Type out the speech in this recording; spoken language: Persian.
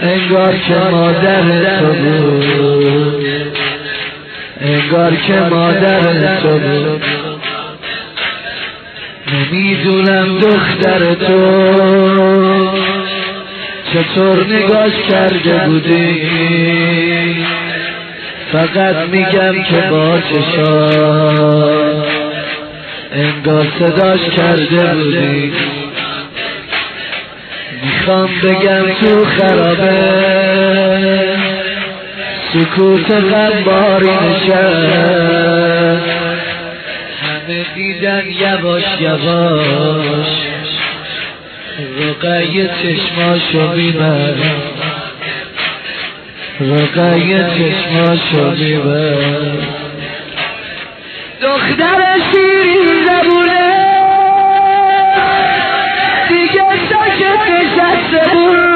انگار که مادر تو بود، انگار که مادر تو بود. نمیدونم دختر تو چطور نگاش کرده بودی، فقط میگم که با چشات انگار صداش کرده بودی. میخوام بگم تو خرابه سکوت غمباری نشست، همه دیدن یواش یواش رقیه چشماشو میبر، رقیه چشماشو میبر. دختر شیرین زبونه دیگه ساکت نشسته بود،